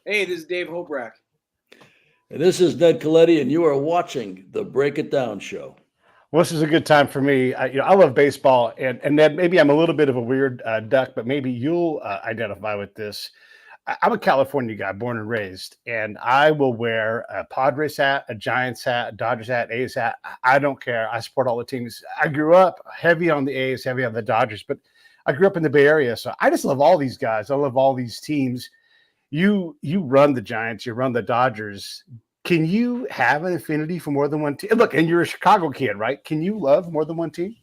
Hey, this is Dave Hobrecht. And this is Ned Colletti, and you are watching the Break It Down show. Well, this is a good time for me. I love baseball, and then maybe I'm a little bit of a weird duck, but maybe you'll identify with this. I'm a California guy, born and raised, and I will wear a Padres hat, a Giants hat, a Dodgers hat, A's hat. I don't care. I support all the teams. I grew up heavy on the A's, heavy on the Dodgers, but I grew up in the Bay Area, so I just love all these guys. I love all these teams. You run the Giants, you run the Dodgers. Can you have an affinity for more than one team? Look, and you're a Chicago kid, right? Can you love more than one team?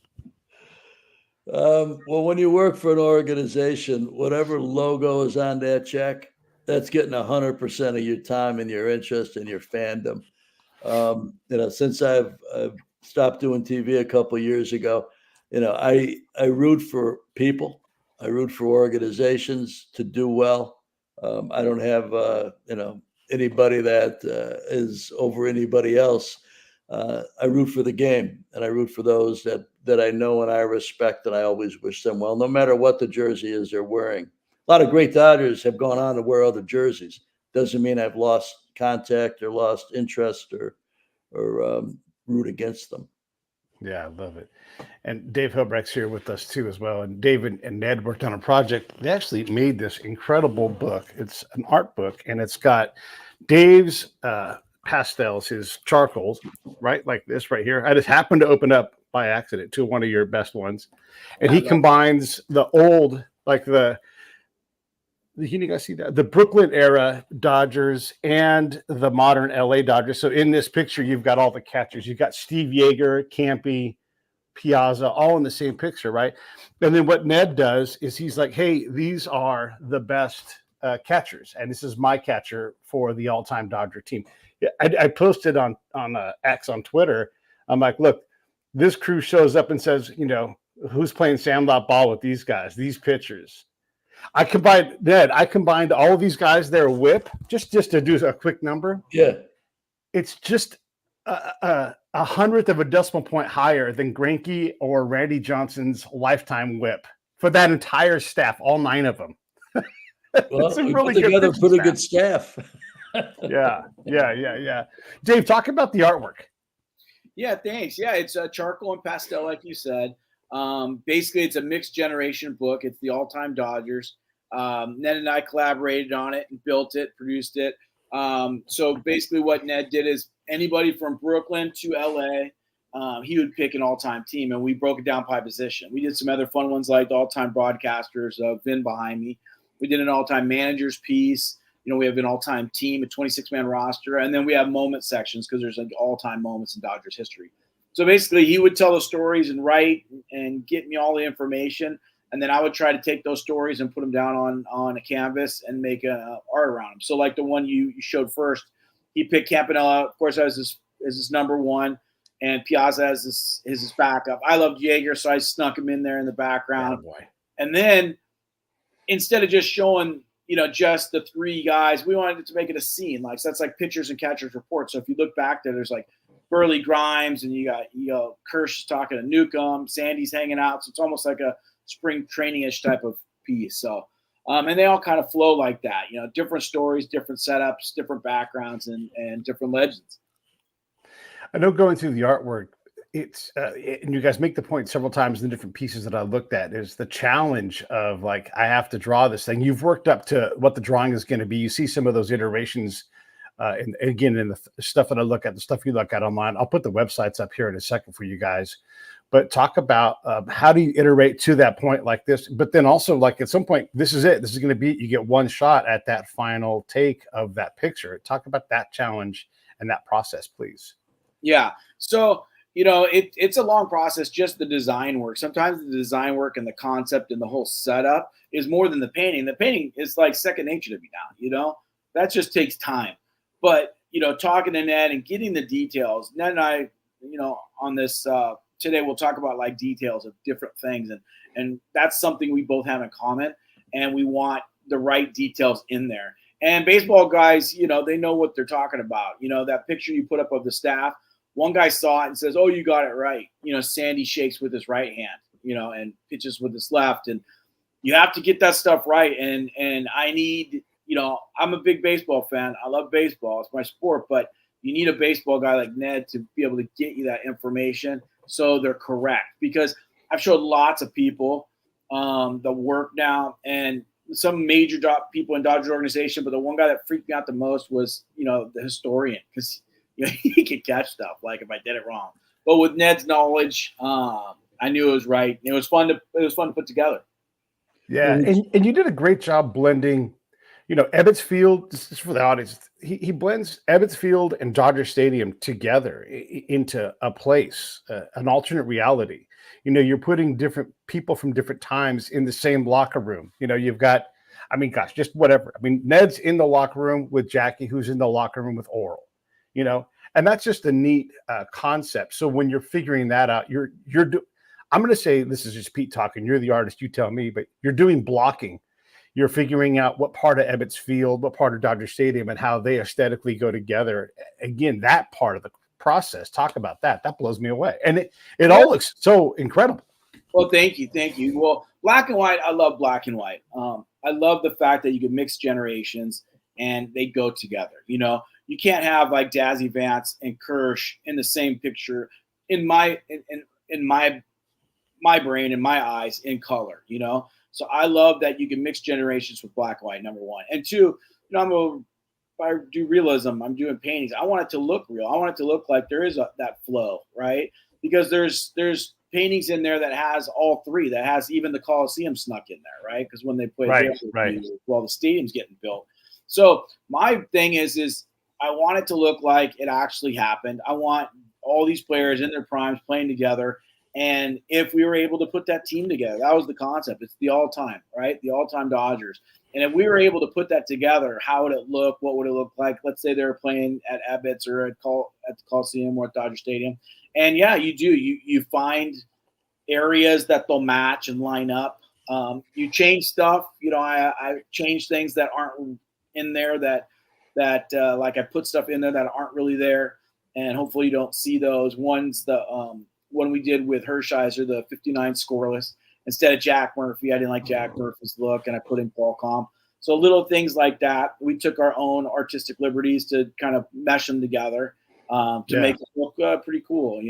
Well, when you work for an organization, whatever logo is on that check, that's getting 100% of your time and your interest and your fandom. Since I've stopped doing TV a couple of years ago, I root for people. I root for organizations to do well. I don't have, anybody that is over anybody else. I root for the game, and I root for those that I know and I respect, and I always wish them well, no matter what the jersey is they're wearing. A lot of great Dodgers have gone on to wear other jerseys. Doesn't mean I've lost contact or lost interest or root against them. Yeah, I love it. And Dave Hobrecht's here with us too as well. And Dave and Ned worked on a project. They actually made this incredible book. It's an art book, and it's got Dave's pastels, his charcoals, right? Like this right here. I just happened to open up by accident to one of your best ones. And he combines the old, like you guys see that? The Brooklyn era Dodgers and the modern LA Dodgers. So in this picture, you've got all the catchers. You've got Steve Yeager, Campy, Piazza, all in the same picture, right? And then what Ned does is he's like, hey, these are the best catchers, and this is my catcher for the all-time Dodger team. I posted on X on Twitter. I'm like, look, this crew shows up and says, who's playing sandlot ball with these guys, these pitchers. I combined all of these guys, their whip, just to do a quick number. Yeah. It's just a hundredth of a decimal point higher than Greinke or Randy Johnson's lifetime whip for that entire staff, all 9 of them. Well, we really put together a pretty good staff. Yeah. Dave, talk about the artwork. Yeah, thanks. Yeah, it's charcoal and pastel, like you said. Basically, it's a mixed generation book. It's the all-time Dodgers. Ned and I collaborated on it and built it, produced it. So basically what Ned did is anybody from Brooklyn to LA, he would pick an all-time team, and we broke it down by position. We did some other fun ones like the all-time broadcasters, Vin behind me. We did an all-time managers piece. We have an all-time team, a 26-man roster, and then we have moment sections because there's like all-time moments in Dodgers history. So basically, he would tell the stories and write and get me all the information, and then I would try to take those stories and put them down on a canvas and make art around them. So like the one you showed first, he picked Campanella, of course, as his number one, and Piazza as his backup. I loved Yeager, so I snuck him in there in the background. Oh, boy. And then instead of just showing just the 3 guys, we wanted to make it a scene. Like, so that's like pitchers and catchers report. So if you look back there, there's like Burley Grimes, and you got Kirsch talking to Newcomb, Sandy's hanging out. So it's almost like a spring training-ish type of piece. So, and they all kind of flow like that. Different stories, different setups, different backgrounds, and different legends. I know going through the artwork, it's and you guys make the point several times in the different pieces that I looked at, is the challenge of like, I have to draw this thing. You've worked up to what the drawing is going to be. You see some of those iterations. And again, in the stuff that I look at, the stuff you look at online, I'll put the websites up here in a second for you guys. But talk about how do you iterate to that point like this? But then also, like, at some point, this is it. This is going to be, you get one shot at that final take of that picture. Talk about that challenge and that process, please. Yeah. So, it's a long process, just the design work. Sometimes the design work and the concept and the whole setup is more than the painting. The painting is like second nature to me now, that just takes time. But, talking to Ned and getting the details, Ned and I, on this today, we'll talk about like details of different things. And that's something we both have in common. And we want the right details in there. And baseball guys, they know what they're talking about. That picture you put up of the staff, one guy saw it and says, oh, you got it right. Sandy shakes with his right hand, and pitches with his left. And you have to get that stuff right. And I need, I'm a big baseball fan. I love baseball. It's my sport, but you need a baseball guy like Ned to be able to get you that information so they're correct. Because I've showed lots of people the work now, and some major people in Dodger organization, but the one guy that freaked me out the most was, the historian, because he could catch stuff like if I did it wrong. But with Ned's knowledge, I knew it was right. It was fun to put together. Yeah, and you did a great job blending, Ebbets Field. This is for the audience. He blends Ebbets Field and Dodger Stadium together into a place, an alternate reality. You're putting different people from different times in the same locker room. You've got, just whatever. Ned's in the locker room with Jackie, who's in the locker room with Oral. And that's just a neat concept. So when you're figuring that out, I'm going to say, this is just Pete talking. You're the artist, you tell me, but you're doing blocking. You're figuring out what part of Ebbets Field, what part of Dodger Stadium, and how they aesthetically go together. Again, that part of the process, talk about that. That blows me away. And it all looks so incredible. Well, thank you. Well, black and white, I love black and white. I love the fact that you can mix generations and they go together. You can't have like Dazzy Vance and Kirsch in the same picture in my brain, in my eyes, in color, So I love that you can mix generations with black and white, number one. And two, if I do realism, I'm doing paintings. I want it to look real. I want it to look like there is that flow, right? Because there's paintings in there that has all three, that has even the Coliseum snuck in there, right? Because when they play right. While the stadium's getting built. So my thing is I want it to look like it actually happened. I want all these players in their primes playing together. And if we were able to put that team together, that was the concept. It's the all-time, right? The all-time Dodgers. And if we were able to put that together, how would it look? What would it look like? Let's say they were playing at Ebbets or at the Coliseum or at Dodger Stadium. And yeah, you do. You find areas that they'll match and line up. You change stuff. I change things that aren't in there that like I put stuff in there that aren't really there. And hopefully you don't see those. One's the one we did with Hershiser, the 59 scoreless. Instead of Jack Murphy, I didn't like Jack Murphy's look, and I put in Paul Comp. So little things like that. We took our own artistic liberties to kind of mesh them together to make it look pretty cool,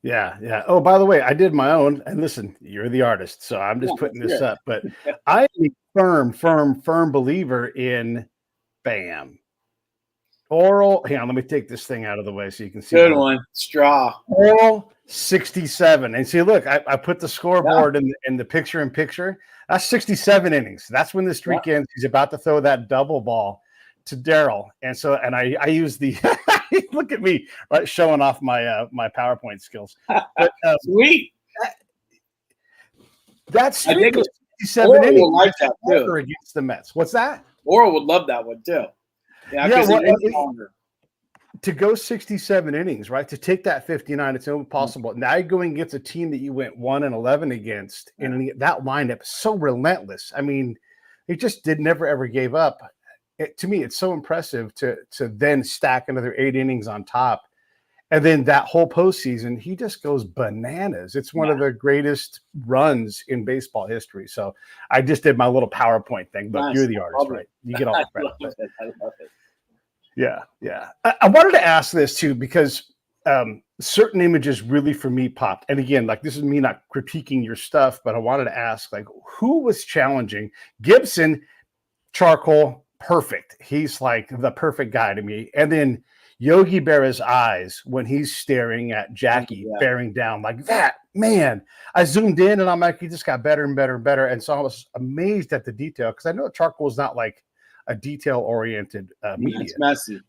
Yeah. Oh, by the way, I did my own. And listen, you're the artist, so I'm just putting this up. But I am a firm believer in BAM. Oral. Hang on, let me take this thing out of the way so you can see. Good one. Straw. Oral 67. And see, look, I put the scoreboard in the picture. That's 67 innings. That's when the streak ends. He's about to throw that double ball to Darryl. And so, I use the look at me, right, showing off my my PowerPoint skills. But, sweet. That streak was 67 innings like that too. Against the Mets. What's that? Oral would love that one too. To go 67 innings, right? To take that 59, it's impossible. Mm-hmm. Now you're going against a team that you went 1-11 against, and that lineup is so relentless. It just never ever gave up. To me, it's so impressive to then stack another 8 innings on top, and then that whole postseason, he just goes bananas. It's one of the greatest runs in baseball history. So I just did my little PowerPoint thing, but you're the artist, right? You get all the credit. I love it. Yeah. I wanted to ask this too, because certain images really for me popped. And again, like, this is me not critiquing your stuff, but I wanted to ask, like, who was challenging? Gibson, charcoal, perfect. He's like the perfect guy to me. And then Yogi Berra's eyes when he's staring at Jackie bearing down like that, man. I zoomed in and I'm like, he just got better and better and better. And so I was amazed at the detail, because I know charcoal is not like a detail-oriented media. It's messy.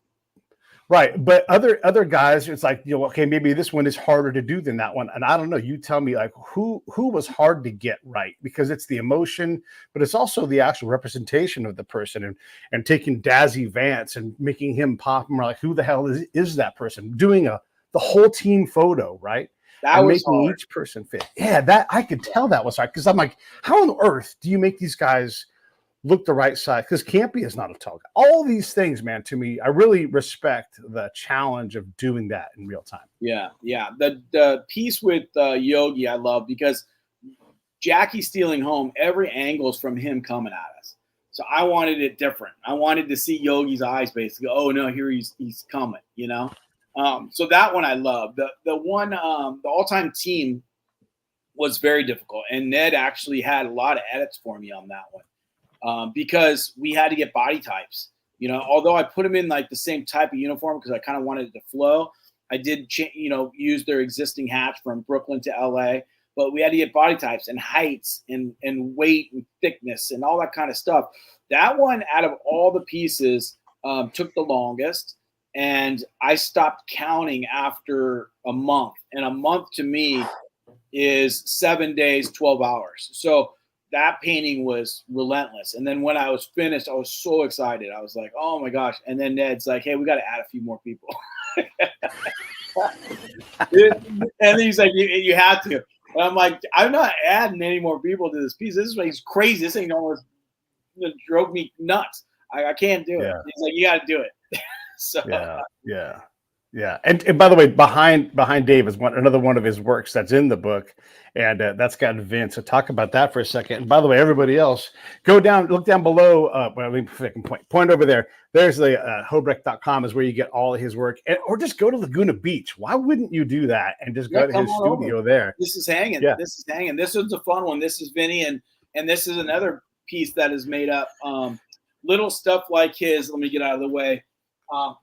Right. But other guys, it's like, okay, maybe this one is harder to do than that one. And I don't know. You tell me, like, who was hard to get right, because it's the emotion, but it's also the actual representation of the person, and taking Dazzy Vance and making him pop. And we're like, who the hell is that person? Doing the whole team photo, right? That and was making hard. Each person fit. Yeah, that I could tell that was hard, because I'm like, how on earth do you make these guys look the right side? Because Campy is not a tall guy. All these things, man, to me, I really respect the challenge of doing that in real time. Yeah. The piece with Yogi I love, because Jackie stealing home, every angle is from him coming at us. So I wanted it different. I wanted to see Yogi's eyes basically. Oh no, here he's coming, you know? So that one I love. The one, the all-time team was very difficult. And Ned actually had a lot of edits for me on that one. Because we had to get body types, you know, although I put them in like the same type of uniform because I kind of wanted it to flow. I did, use their existing hats from Brooklyn to LA, but we had to get body types and heights and weight and thickness and all that kind of stuff. That one, out of all the pieces, took the longest, and I stopped counting after a month. And a month to me is 7 days, 12 hours. So that painting was relentless. And then when I was finished, I was so excited. I was like, oh my gosh. And then Ned's like, hey, we got to add a few more people. And he's like, you have to. And I'm like, I'm not adding any more people to this piece. This is he's crazy. This thing almost drove me nuts. I can't do it. He's like, you got to do it. So yeah. And by the way, behind Dave is another one of his works that's in the book, and that's got Vince. So talk about that for a second. And by the way, everybody else, look down below. Well, let me point over there. There's the Hobrecht.com is where you get all of his work, or just go to Laguna Beach. Why wouldn't you do that and just go to his studio there? This is hanging. Yeah. This is hanging. This is a fun one. This is Vinny, and this is another piece that is made up. Little stuff like his. Let me get out of the way.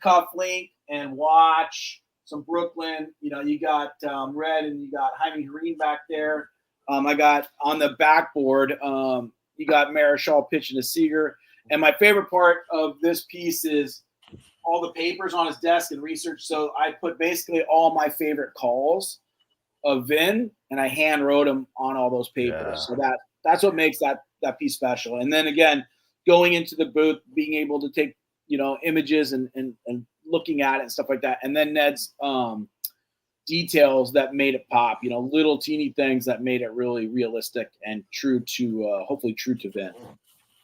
Cufflink and watch, some Brooklyn. You got Red, and you got Jaime Green back there. I got on the backboard. You got Marichal pitching to Seager. And my favorite part of this piece is all the papers on his desk and research. So I put basically all my favorite calls of Vin, and I hand wrote them on all those papers. So that's what makes that piece special. And then again, going into the booth, being able to take images and looking at it and stuff like that. And then Ned's details that made it pop, little teeny things that made it really realistic and hopefully true to Vin.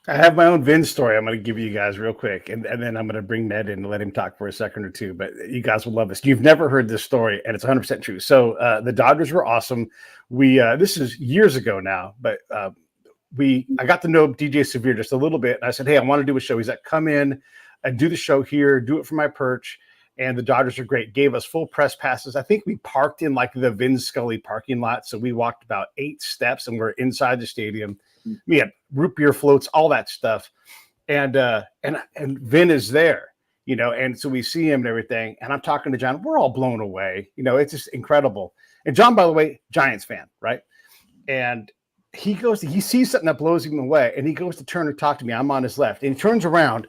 I have my own Vin story I'm going to give you guys real quick, and then I'm going to bring Ned in and let him talk for a second or two, but you guys will love this. You've never heard this story, and it's 100% true. So the Dodgers were awesome. This is years ago now, but I got to know DJ Severe just a little bit, and I said, hey, I want to do a show. He's like, come in and do the show here, do it from my perch. And the Dodgers are great. Gave us full press passes. I think we parked in like the Vin Scully parking lot. So we walked about 8 steps and we're inside the stadium. We had root beer floats, all that stuff. And Vin is there, and so we see him and everything. And I'm talking to John. We're all blown away. It's just incredible. And John, by the way, Giants fan, right? And he sees something that blows him away. And he goes to turn and talk to me. I'm on his left. And he turns around.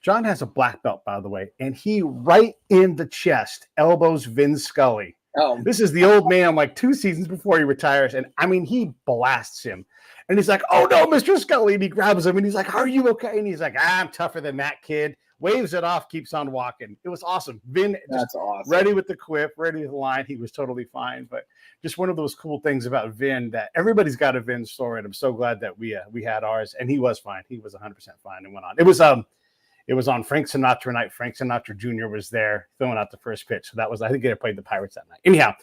John has a black belt, by the way, and he right in the chest elbows Vin Scully. Oh, this is the old man like 2 seasons before he retires. And I mean, he blasts him. And he's like, oh no, Mr. Scully. And he grabs him and he's like, are you okay? And he's like, I'm tougher than that kid. Waves it off, keeps on walking. It was awesome. Vin, that's awesome. Ready with the quip, ready with the line. He was totally fine. But just one of those cool things about Vin that everybody's got a Vin story. And I'm so glad that we had ours. And he was fine. He was 100% fine and went on. It was on Frank Sinatra night. Frank Sinatra Jr. was there throwing out the first pitch. So that was, I think they played the Pirates that night. Anyhow,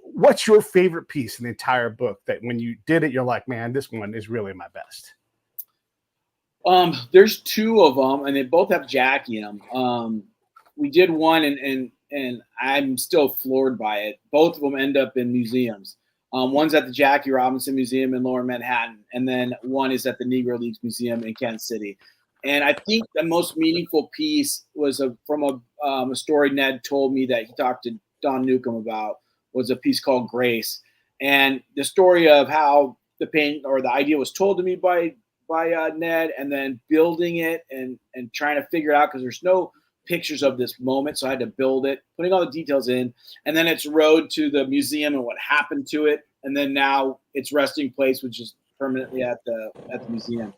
what's your favorite piece in the entire book that when you did it, you're like, man, this one is really my best? There's 2 of them, and they both have Jackie in them. We did one, and I'm still floored by it. Both of them end up in museums. One's at the Jackie Robinson Museum in Lower Manhattan, and then one is at the Negro Leagues Museum in Kansas City. And I think the most meaningful piece was from a story Ned told me that he talked to Don Newcomb about, was a piece called Grace. And the story of how the paint or the idea was told to me by Ned, and then building it and trying to figure it out, because there's no pictures of this moment. So I had to build it, putting all the details in, and then its road to the museum and what happened to it. And then now its resting place, which is permanently at the museum.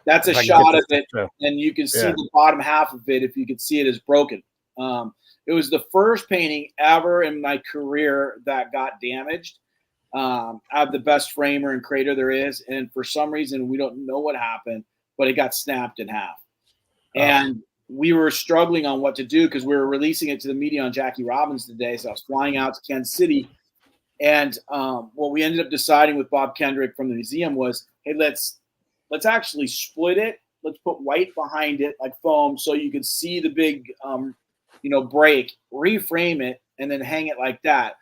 That's a shot of it, and you can see the bottom half of it. If you could see it, is broken. It was the first painting ever in my career that got damaged. I have the best framer and crater there is, and for some reason we don't know what happened, but it got snapped in half. And we were struggling on what to do because we were releasing it to the media on Jackie Robinson today. So I was flying out to Kansas City, and what we ended up deciding with Bob Kendrick from the museum was, hey, let's actually split it. let's put white behind it like foam so you can see the big break, reframe it, and then hang it like that.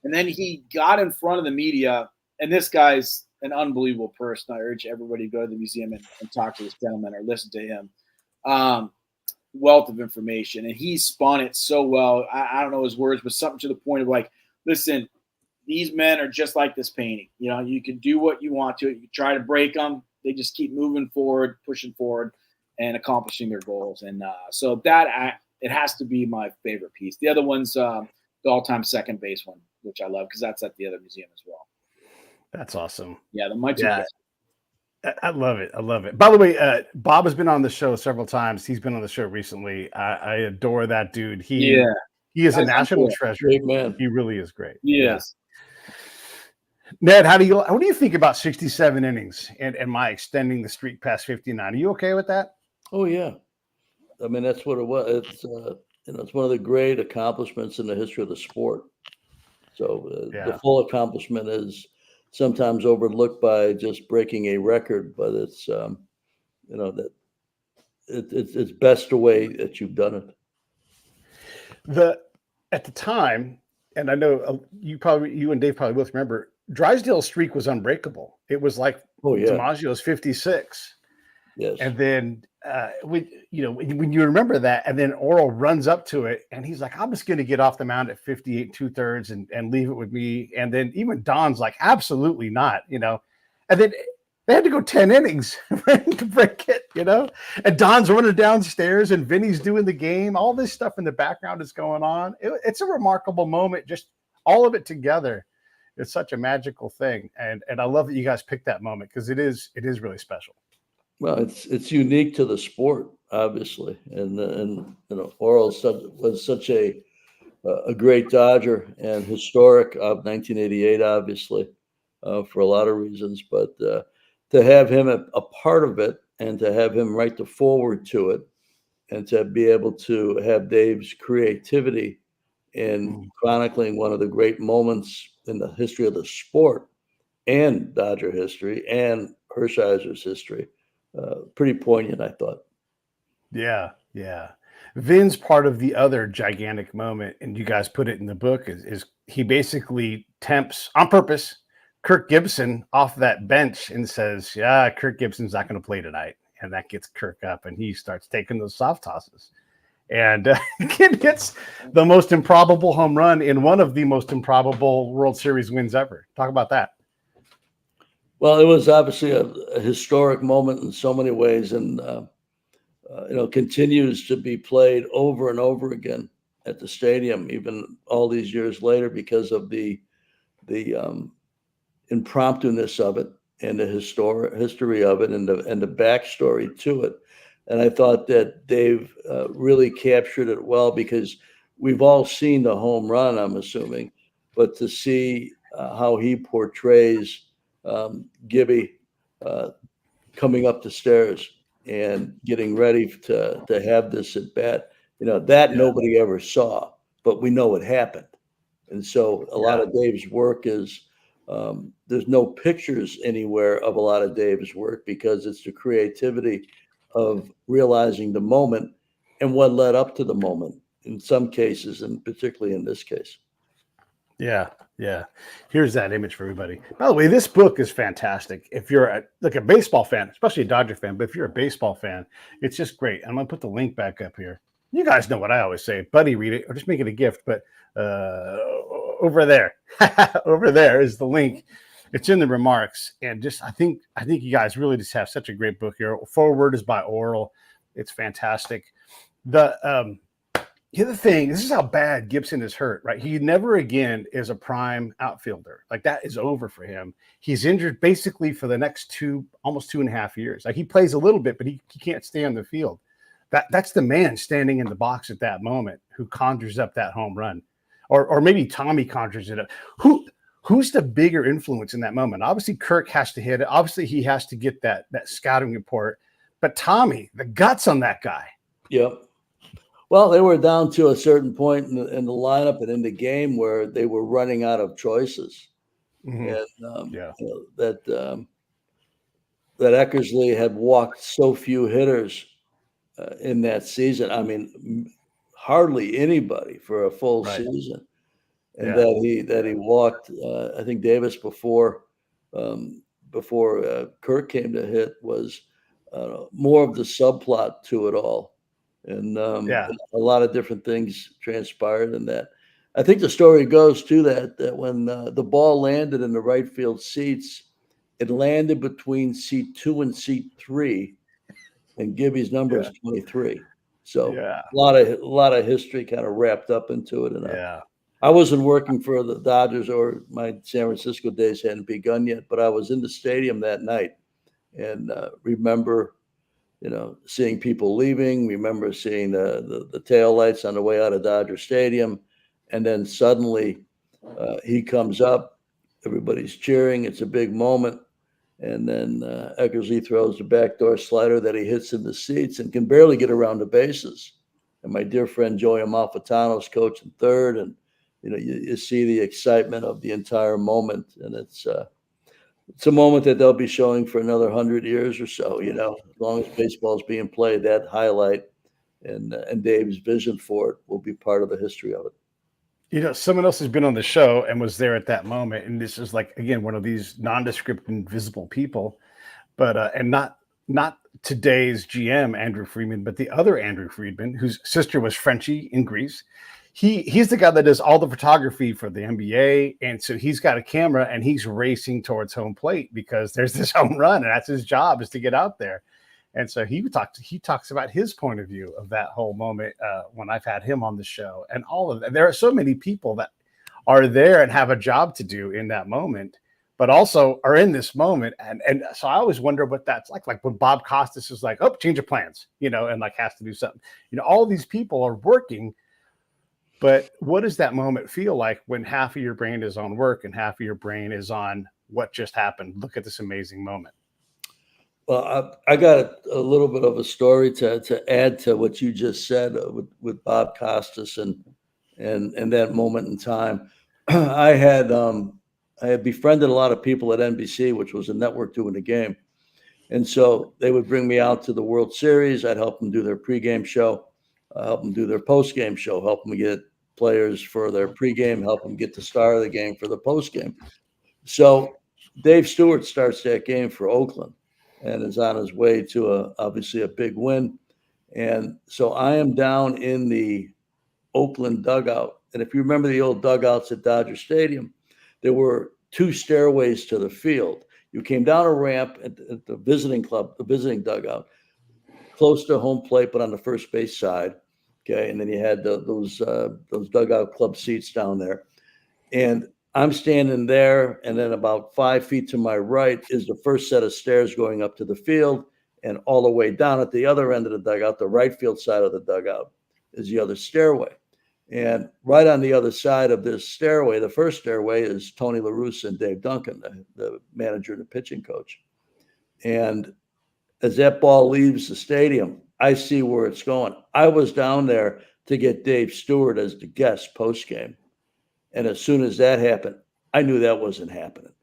And then he got in front of the media, and this guy's an unbelievable person. I urge everybody to go to the museum and talk to this gentleman or listen to him. Wealth of information, and he spun it so well. I don't know his words, but something to the point of like, listen, these men are just like this painting. You can do what you want to. You can try to break them. They just keep moving forward, pushing forward, and accomplishing their goals. And so that it has to be my favorite piece. The other one's the all-time second base one, which I love because that's at the other museum as well. That's awesome. Yeah, my two. Yeah. I love it. I love it. By the way, Bob has been on the show several times. He's been on the show recently. I adore that dude. He is a national treasure. Great man. He really is great. Yes. Ned, what do you think about 67 innings and my extending the streak past 59? Are you okay with that? Oh yeah. I mean, that's what it was. It's one of the great accomplishments in the history of the sport. So the full accomplishment is sometimes overlooked by just breaking a record, but it's that it's best the way that you've done it. At the time, and I know you and Dave probably both remember, Drysdale's streak was unbreakable. It was like DiMaggio's 56. Yes. And then when you remember that, and then Oral runs up to it, and he's like, "I'm just going to get off the mound at 58 2/3 and leave it with me." And then even Don's like, "Absolutely not," And then they had to go 10 innings to break it, And Don's running downstairs, and Vinny's doing the game. All this stuff in the background is going on. It's a remarkable moment, just all of it together. It's such a magical thing, and I love that you guys picked that moment because it is really special. Well, it's unique to the sport, obviously, and Oral was such a great Dodger and historic of 1988, obviously, for a lot of reasons. But to have him a part of it, and to have him write the forward to it, and to be able to have Dave's creativity in chronicling one of the great moments in the history of the sport and Dodger history and Hershiser's history. Pretty poignant, I thought. Yeah. Vin's part of the other gigantic moment, and you guys put it in the book, is he basically tempts on purpose Kirk Gibson off that bench and says, "Yeah, Kirk Gibson's not going to play tonight," and that gets Kirk up, and he starts taking those soft tosses, and gets the most improbable home run in one of the most improbable World Series wins ever. Talk about that. Well, it was obviously a historic moment in so many ways, and continues to be played over and over again at the stadium, even all these years later, because of the impromptu-ness of it and the history of it and the backstory to it. And I thought that Dave really captured it well, because we've all seen the home run, I'm assuming, but to see how he portrays Gibby coming up the stairs and getting ready to have this at bat, nobody ever saw, but we know it happened. And so a lot of Dave's work is, there's no pictures anywhere of a lot of Dave's work, because it's the creativity of realizing the moment and what led up to the moment in some cases, and particularly in this case. Yeah. Here's that image for everybody. By the way, this book is fantastic. If you're a baseball fan, especially a Dodger fan, but if you're a baseball fan, it's just great. I'm going to put the link back up here. You guys know what I always say, buddy, read it or just make it a gift. But over there, over there is the link. It's in the remarks. And just, I think you guys really just have such a great book here. Forward is by Oral. It's fantastic. The other thing, this is how bad Gibson is hurt, right? He never again is a prime outfielder. Like, that is over for him. He's injured basically for the next almost 2.5 years. Like, he plays a little bit, but he can't stay on the field. That's the man standing in the box at that moment who conjures up that home run. Or maybe Tommy conjures it up. Who's the bigger influence in that moment? Obviously, Kirk has to hit it. Obviously, he has to get that scouting report. But Tommy, the guts on that guy. Yep. Well, they were down to a certain point in the lineup and in the game where they were running out of choices. Mm-hmm. And that Eckersley had walked so few hitters in that season. I mean, hardly anybody for a full Right. season, and Yeah. that he walked. I think Davis um, before Kirk came to hit was more of the subplot to it all, and Yeah. a lot of different things transpired in that. I think the story goes to that when the ball landed in the right field seats, it landed between seat 2 and seat 3, and Gibby's number Yeah. is 23. So Yeah. a lot of history kind of wrapped up into it. And Yeah. I wasn't working for the Dodgers, or my San Francisco days hadn't begun yet, but I was in the stadium that night and remember, seeing people leaving. Remember seeing the tail lights on the way out of Dodger Stadium, and then suddenly he comes up. Everybody's cheering. It's a big moment. And then Eckersley throws the backdoor slider that he hits in the seats and can barely get around the bases. And my dear friend Joey Amalfitano's coaching third, and you see the excitement of the entire moment, and it's a moment that they'll be showing for another 100 years or so. As long as baseball's being played, that highlight and Dave's vision for it will be part of the history of it. Someone else has been on the show and was there at that moment, and this is like, again, one of these nondescript, invisible people, but and not today's GM Andrew Friedman, but the other Andrew Friedman, whose sister was Frenchie in Greece. He's the guy that does all the photography for the NBA, and so he's got a camera and he's racing towards home plate because there's this home run, and that's his job, is to get out there. And so he talks about his point of view of that whole moment when I've had him on the show, and all of that. There are so many people that are there and have a job to do in that moment, but also are in this moment. And so I always wonder what that's like when Bob Costas is like, oh, change of plans, and like has to do something. All these people are working, but what does that moment feel like when half of your brain is on work and half of your brain is on what just happened? Look at this amazing moment. Well, I got a little bit of a story to add to what you just said with Bob Costas and that moment in time. I had befriended a lot of people at NBC, which was a network doing the game, and so they would bring me out to the World Series. I'd help them do their pregame show, help them do their postgame show, help them get players for their pregame, help them get the star of the game for the postgame. So Dave Stewart starts that game for Oakland and is on his way to obviously a big win. And so I am down in the Oakland dugout. And if you remember the old dugouts at Dodger Stadium, there were 2 stairways to the field. You came down a ramp at the visiting club, the visiting dugout, close to home plate, but on the first base side. Okay. And then you had those dugout club seats down there. And I'm standing there, and then about 5 feet to my right is the first set of stairs going up to the field, and all the way down at the other end of the dugout, the right field side of the dugout, is the other stairway. And right on the other side of this stairway, the first stairway, is Tony La Russa and Dave Duncan, the manager and the pitching coach. And as that ball leaves the stadium, I see where it's going. I was down there to get Dave Stewart as the guest postgame. And as soon as that happened, I knew that wasn't happening.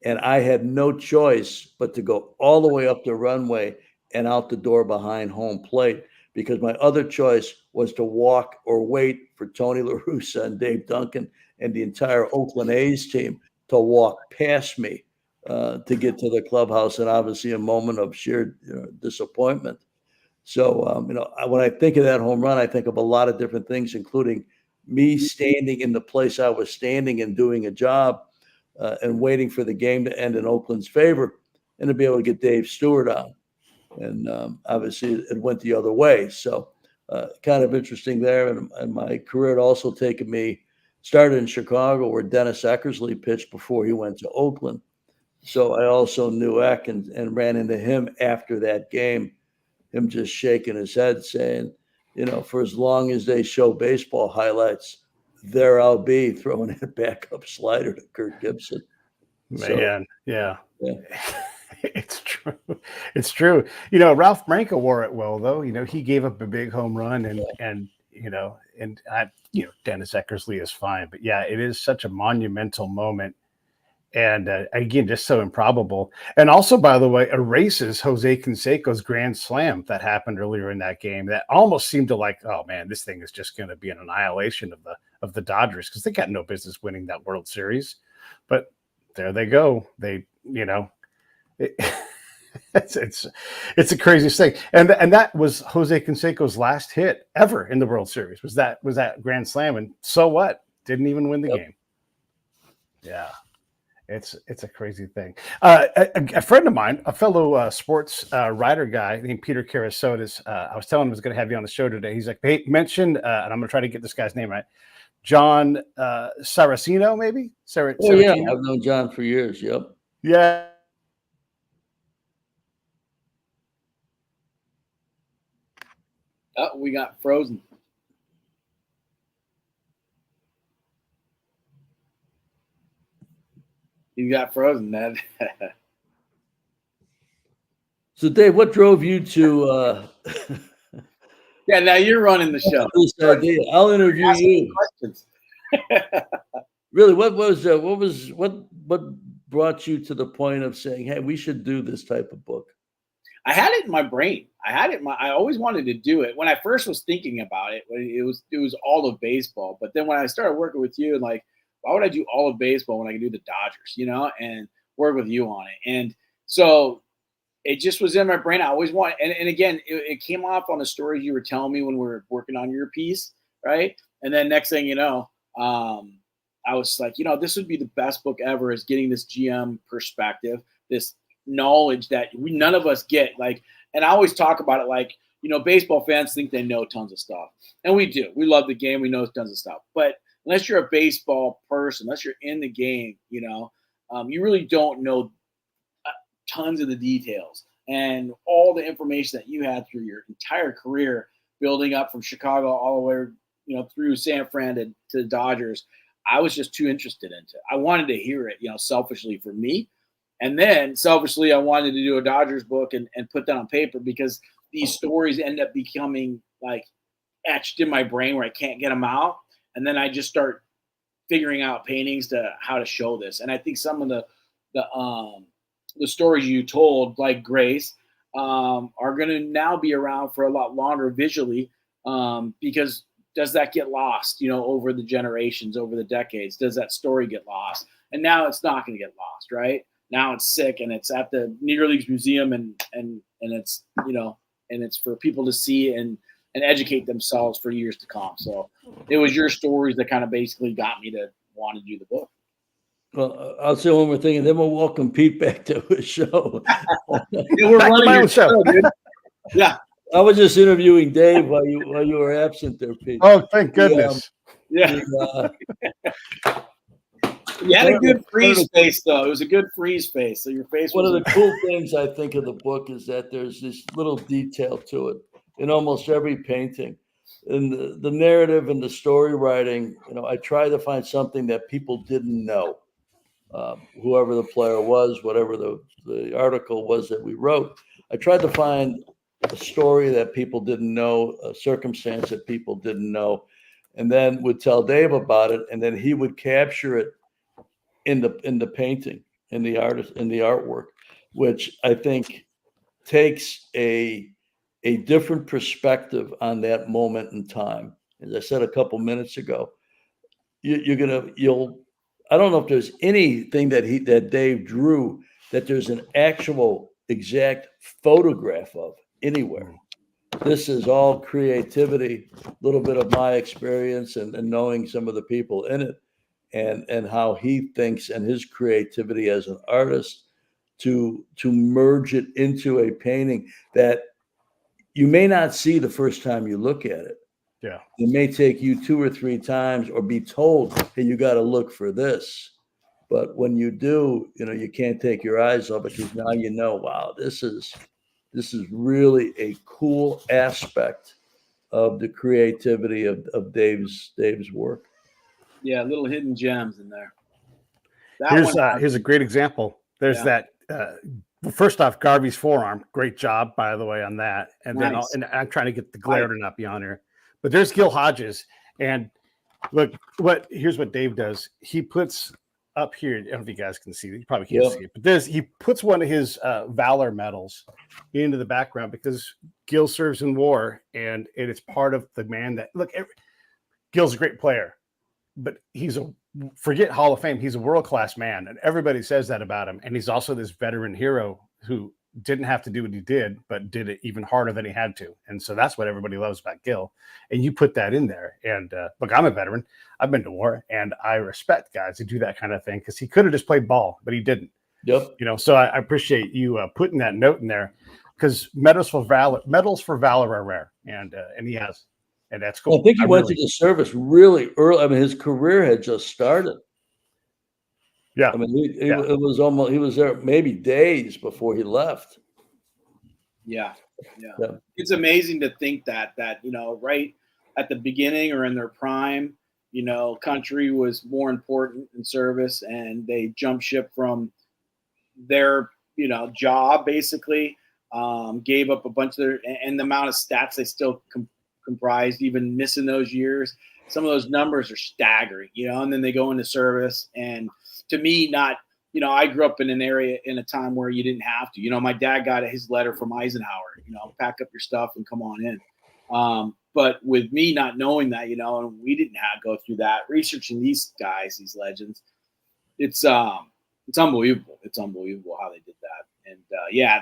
And I had no choice but to go all the way up the runway and out the door behind home plate, because my other choice was to walk or wait for Tony La Russa and Dave Duncan and the entire Oakland A's team to walk past me to get to the clubhouse, and obviously a moment of sheer disappointment. So, when I think of that home run, I think of a lot of different things, including me standing in the place I was standing and doing a job and waiting for the game to end in Oakland's favor and to be able to get Dave Stewart out. And obviously it went the other way. So kind of interesting there. And my career had also taken me, started in Chicago where Dennis Eckersley pitched before he went to Oakland. So I also knew Eck and ran into him after that game, him just shaking his head saying, for as long as they show baseball highlights, there I'll be throwing a backup slider to Kirk Gibson. Man, So, yeah. Yeah. It's true. It's true. Ralph Branca wore it well, though. He gave up a big home run, and Dennis Eckersley is fine. But yeah, it is such a monumental moment. And again, just so improbable. And also, by the way, erases Jose Canseco's grand slam that happened earlier in that game. That almost seemed to like, oh man, this thing is just going to be an annihilation of the Dodgers, because they got no business winning that World Series. But there they go. They, it's a crazy thing. And that was Jose Canseco's last hit ever in the World Series. Was that grand slam? And so what? Didn't even win the game. Yeah. It's a crazy thing. A friend of mine, a fellow sports writer guy named Peter Karasotis, I was telling him I was going to have you on the show today. He's like, hey, mention, and I'm going to try to get this guy's name right, John Saraceno, maybe? Yeah, I've known John for years. Yep. Yeah. Oh, we got frozen. You got frozen, Ned. So, Dave, what drove you to? Yeah, now you're running the show. This idea. I'll interview you. Questions. Really, what brought you to the point of saying, "Hey, we should do this type of book"? I had it in my brain. I always wanted to do it. When I first was thinking about it, it was all of baseball. But then when I started working with you, like, why would I do all of baseball when I can do the Dodgers, and work with you on it? And so it just was in my brain. I always wanted, and again, it came off on the stories you were telling me when we were working on your piece, right? And then next thing you know, I was like, this would be the best book ever, is getting this GM perspective, this knowledge that none of us get. Like, and I always talk about it like, baseball fans think they know tons of stuff. And we do. We love the game. We know tons of stuff. But unless you're a baseball person, unless you're in the game, you really don't know tons of the details and all the information that you had through your entire career, building up from Chicago all the way, through San Fran to the Dodgers. I was just too interested into it. I wanted to hear it, selfishly for me. And then selfishly, I wanted to do a Dodgers book and put that on paper, because these stories end up becoming like etched in my brain where I can't get them out. And then I just start figuring out paintings to how to show this. And I think some of the stories you told, like Grace, are going to now be around for a lot longer visually, because does that get lost, over the generations, over the decades? Does that story get lost? And now it's not going to get lost, right? Now it's sick, and it's at the Negro Leagues Museum, and it's, and it's for people to see and educate themselves for years to come. So it was your stories that kind of basically got me to want to do the book. Well, I'll say one more thing, and then we'll welcome Pete back to his show. We're running your show, dude. Yeah. I was just interviewing Dave while you were absent there, Pete. Oh, thank goodness. Yeah. You had a good freeze space, though. It was a good freeze space. So your face. One of the cool things I think of the book is that there's this little detail to it in almost every painting. In the narrative and the story writing, I try to find something that people didn't know. Whoever the player was, whatever the article was that we wrote, I tried to find a story that people didn't know, a circumstance that people didn't know, and then would tell Dave about it, and then he would capture it in the painting, in the artwork, which I think takes a different perspective on that moment in time. As I said a couple minutes ago, I don't know if there's anything that Dave drew that there's an actual exact photograph of anywhere. This is all creativity, a little bit of my experience and knowing some of the people in it, and how he thinks and his creativity as an artist to merge it into a painting that you may not see the first time you look at it. Yeah. It may take you 2 or 3 times, or be told, hey, you got to look for this. But when you do, you can't take your eyes off it, because now wow, this is really a cool aspect of the creativity of Dave's work. Yeah, little hidden gems in there. Here's a great example. There's that. First off, Garvey's forearm. Great job, by the way, on that. And nice. Then I'm trying to get the glare to not be on here. But there's Gil Hodges, and look, here's what Dave does. He puts up here. I don't know if you guys can see it. You probably can't see it, but he puts one of his valor medals into the background because Gil serves in war, and it's part of the man that Gil's a great player, but forget Hall of Fame. He's a world-class man, and everybody says that about him. And he's also this veteran hero who didn't have to do what he did, but did it even harder than he had to. And so that's what everybody loves about Gil. And you put that in there. And look, I'm a veteran. I've been to war, and I respect guys who do that kind of thing because he could have just played ball, but he didn't. Yep. So I appreciate you putting that note in there because medals for valor are rare, and he has, and that's cool. I think he went to the service really early. I mean, his career had just started. Yeah. I mean, it was almost, he was there maybe days before he left. Yeah. It's amazing to think that, right at the beginning or in their prime, country was more important in service, and they jumped ship from their, job basically, gave up a bunch of and the amount of stats they still comprised, even missing those years. Some of those numbers are staggering, and then they go into service. And to me, I grew up in an area in a time where you didn't have to. My dad got his letter from Eisenhower, pack up your stuff and come on in. But with me not knowing that, and we didn't go through that, researching these guys, these legends, it's unbelievable. It's unbelievable how they did that. And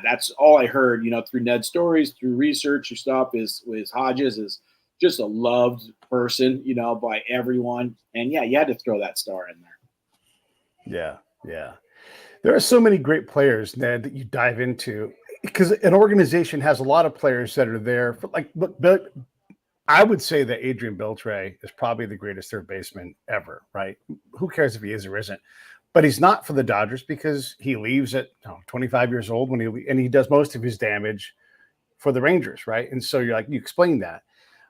that's all I heard, through Ned's stories, through research and stuff, is Hodges is just a loved person, by everyone. And you had to throw that star in there. Yeah. There are so many great players, Ned, that you dive into because an organization has a lot of players that are there. But I would say that Adrian Beltre is probably the greatest third baseman ever, right? Who cares if he is or isn't? But he's not for the Dodgers because he leaves at 25 years old and he does most of his damage for the Rangers, right? And so you explain that.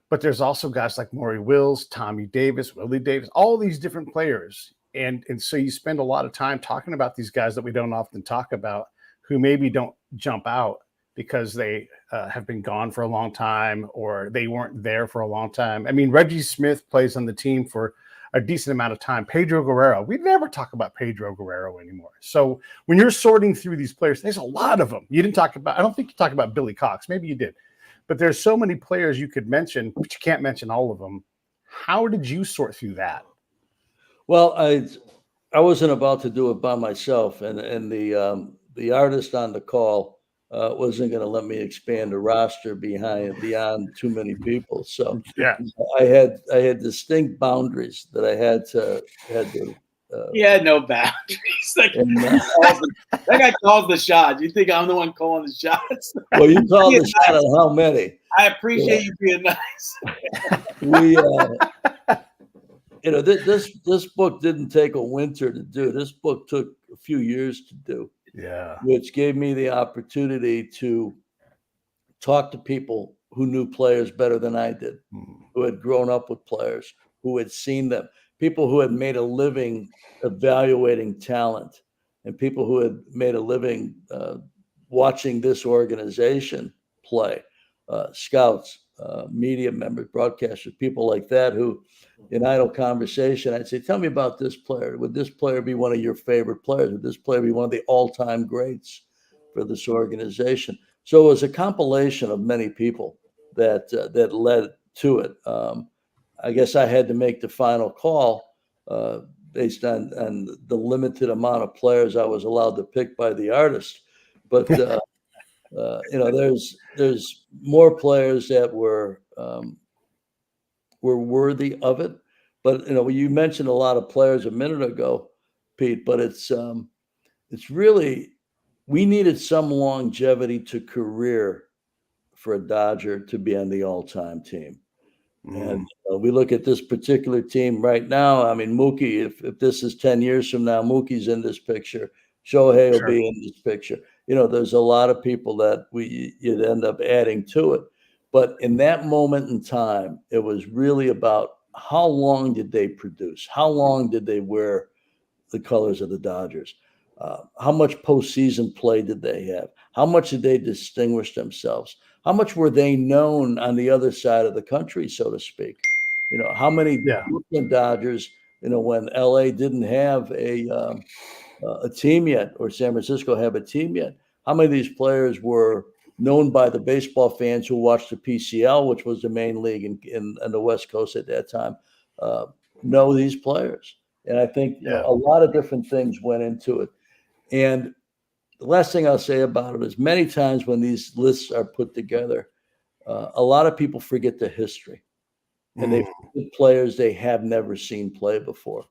But there's also guys like Maury Wills, Tommy Davis, Willie Davis, all these different players. And so you spend a lot of time talking about these guys that we don't often talk about, who maybe don't jump out because they have been gone for a long time or they weren't there for a long time. I mean, Reggie Smith plays on the team for a decent amount of time. Pedro Guerrero, we never talk about Pedro Guerrero anymore. So when you're sorting through these players, there's a lot of them. I don't think you talk about Billy Cox. Maybe you did. But there's so many players you could mention, but you can't mention all of them. How did you sort through that? Well, I wasn't about to do it by myself, and the artist on the call wasn't going to let me expand the roster beyond too many people. So yeah, I had distinct boundaries that I had to. He had no boundaries. That guy calls the shots. You think I'm the one calling the shots? Well, you called the shot on how many. I appreciate you being nice. This book didn't take a winter to do. This book took a few years to do. Yeah. Which gave me the opportunity to talk to people who knew players better than I did, who had grown up with players, who had seen them, people who had made a living evaluating talent, and people who had made a living watching this organization play, scouts, media members, broadcasters, people like that who, in idle conversation, I'd say, tell me about this player. Would this player be one of your favorite players? Would this player be one of the all-time greats for this organization? So it was a compilation of many people that led to it. I guess I had to make the final call based on the limited amount of players I was allowed to pick by the artist. But there's more players that were worthy of it. But you mentioned a lot of players a minute ago, Pete. But it's really, we needed some longevity to career for a Dodger to be on the all-time team. And we look at this particular team right now. I mean, Mookie, if this is 10 years from now, Mookie's in this picture. Shohei will be in this picture. There's a lot of people that you'd end up adding to it. But in that moment in time, it was really about how long did they produce? How long did they wear the colors of the Dodgers? How much postseason play did they have? How much did they distinguish themselves? How much were they known on the other side of the country, so to speak? How many Brooklyn Dodgers when LA didn't have a team yet, or San Francisco have a team yet. How many of these players were known by the baseball fans who watched the PCL, which was the main league in the West Coast at that time, know these players? And I think a lot of different things went into it. And the last thing I'll say about it is many times when these lists are put together, a lot of people forget the history, and they forget players they have never seen play before.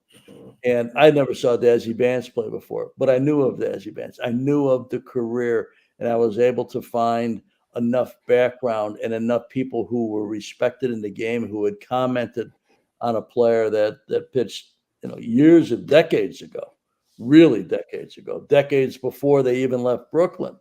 And I never saw Dazzy Vance play before, but I knew of Dazzy Vance. I knew of the career, and I was able to find enough background and enough people who were respected in the game who had commented on a player that pitched, years of decades ago, really decades before they even left Brooklyn.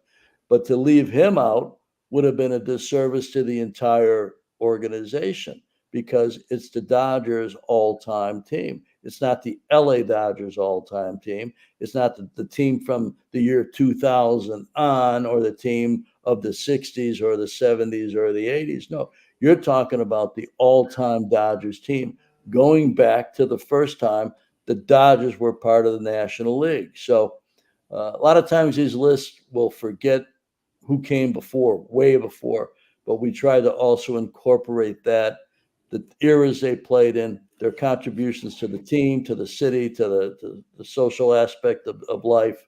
But to leave him out would have been a disservice to the entire organization, because it's the Dodgers all-time team. It's not the LA Dodgers all-time team. It's not the team from the year 2000 on, or the team of the 60s or the 70s or the 80s. No, you're talking about the all-time Dodgers team, going back to the first time the Dodgers were part of the National League. So a lot of times these lists will forget who came before, way before, but we try to also incorporate that, the eras they played in, their contributions to the team, to the city, to the social aspect of life,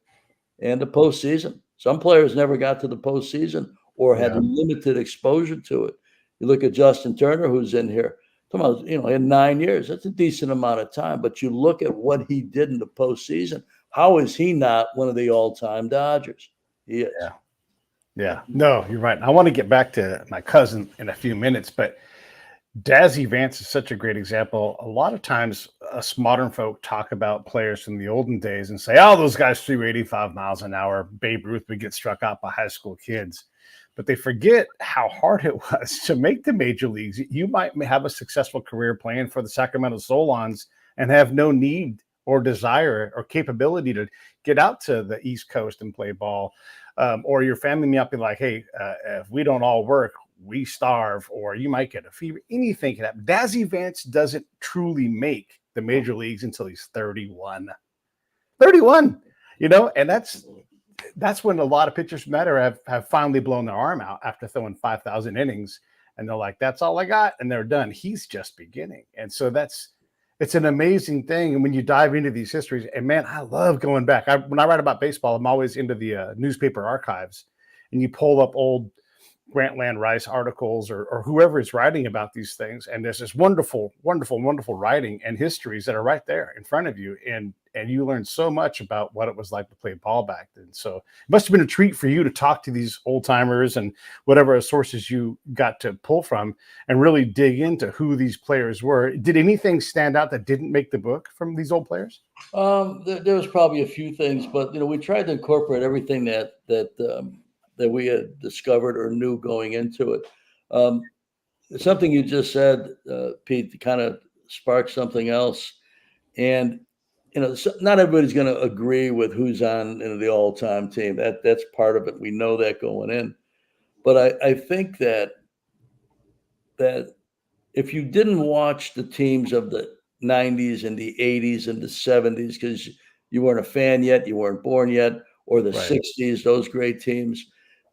and the postseason. Some players never got to the postseason or had limited exposure to it. You look at Justin Turner, who's in here. Come on, in 9 years, that's a decent amount of time. But you look at what he did in the postseason. How is he not one of the all-time Dodgers? He is. Yeah. No, you're right. I want to get back to my cousin in a few minutes, but Dazzy Vance is such a great example. A lot of times us modern folk talk about players from the olden days and say, oh, those guys threw 85 miles an hour. Babe Ruth would get struck out by high school kids. But they forget how hard it was to make the major leagues. You might have a successful career playing for the Sacramento Solons and have no need or desire or capability to get out to the East Coast and play ball. Or your family might be like, hey, if we don't all work, we starve, or you might get a fever. Anything can happen. Dazzy Vance doesn't truly make the major leagues until he's 31. 31, and that's when a lot of pitchers have finally blown their arm out after throwing 5,000 innings, and they're like, that's all I got, and they're done. He's just beginning. And so it's an amazing thing. And when you dive into these histories, and man, I love going back. When I write about baseball, I'm always into the newspaper archives, and you pull up old Grantland Rice articles or whoever is writing about these things. And there's this wonderful, wonderful, wonderful writing and histories that are right there in front of you. And you learn so much about what it was like to play ball back then. So it must have been a treat for you to talk to these old timers and whatever sources you got to pull from and really dig into who these players were. Did anything stand out that didn't make the book from these old players? There was probably a few things, but we tried to incorporate everything that we had discovered or knew going into it. Something you just said, Pete, kind of sparked something else. And, not everybody's going to agree with who's on the all-time team. That's part of it. We know that going in. But I think that if you didn't watch the teams of the 90s and the 80s and the 70s, because you weren't a fan yet, you weren't born yet, or the 60s, those great teams,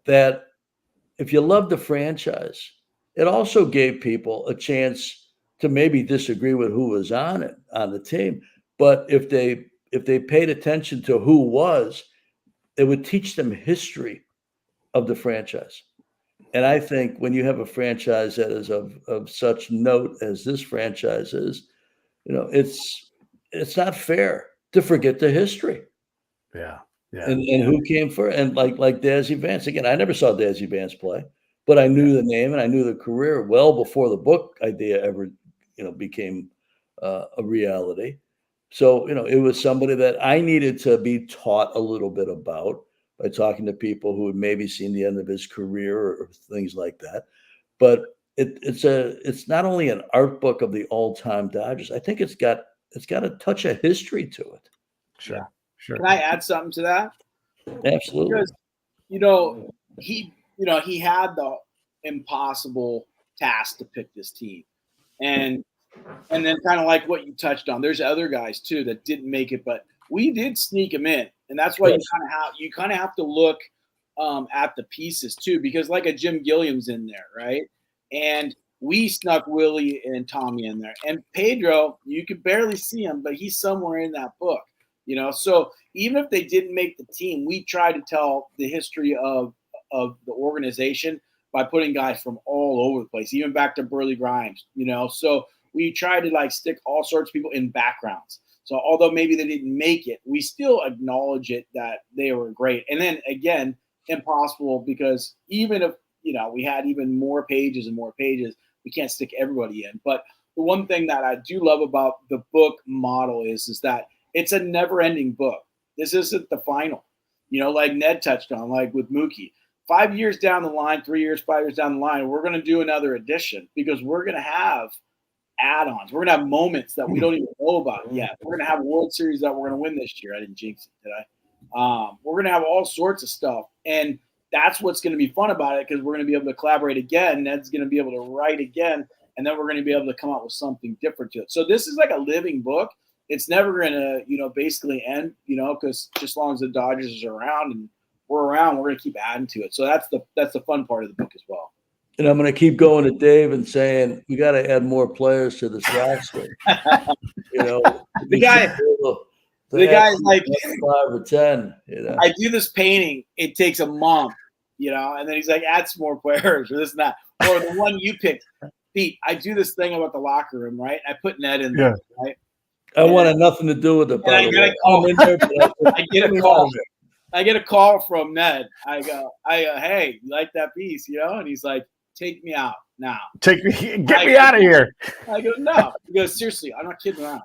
that if you loved the franchise, it also gave people a chance to maybe disagree with who was on the team. But if they paid attention to who was, it would teach them history of the franchise. And I think when you have a franchise that is of such note as this franchise is, it's not fair to forget the history. Yeah. And who came first, and like Dazzy Vance. Again, I never saw Dazzy Vance play, but I knew the name and I knew the career well before the book idea ever, became a reality. So, it was somebody that I needed to be taught a little bit about by talking to people who had maybe seen the end of his career or things like that. But it's not only an art book of the all-time Dodgers. I think it's got a touch of history to it. Sure. Yeah. Can I add something to that? Absolutely. Because, he had the impossible task to pick this team. And And then kind of like what you touched on, there's other guys too that didn't make it, but we did sneak them in, and that's why Yes. you kind of have to look at the pieces too, because like a Jim Gilliam's in there, right? And we snuck Willie and Tommy in there, and Pedro, you could barely see him, but he's somewhere in that book, you know. So even if they didn't make the team, we tried to tell the history of the organization by putting guys from all over the place, even back to Burley Grimes, you know. So we try to like stick all sorts of people in backgrounds. So although maybe they didn't make it, we still acknowledge it that they were great. And then again, impossible, because even if, you know, we had even more pages and more pages, we can't stick everybody in. But the one thing that I do love about the book model is that it's a never-ending book. This isn't the final. You know, like Ned touched on, like with Mookie. 5 years down the line, 3 years, 5 years down the line, we're going to do another edition, because we're going to have add-ons. We're gonna have moments that we don't even know about yet. We're gonna have World Series that we're gonna win this year. I didn't jinx it, did I? We're gonna have all sorts of stuff, and that's what's gonna be fun about it, because we're gonna be able to collaborate again. Ned's gonna be able to write again, and then we're gonna be able to come up with something different to it. So this is like a living book. It's never gonna, you know, basically end, you know, because just as long as the Dodgers are around and we're around, we're gonna keep adding to it. So that's the fun part of the book as well. And I'm going to keep going to Dave and saying we got to add more players to this roster. You know, the guy's like 5 or 10. You know, I do this painting. It takes a month, you know, and then he's like, add some more players or this and that. Or the one you picked, Pete. I do this thing about the locker room, right? I put Ned in there, right? I wanted nothing to do with it. And I get a call. I get a call. I get a call from Ned. I go, hey, you like that piece, you know? And he's like, take me out now. Get me out of here. I go, no. He goes, seriously, I'm not kidding around.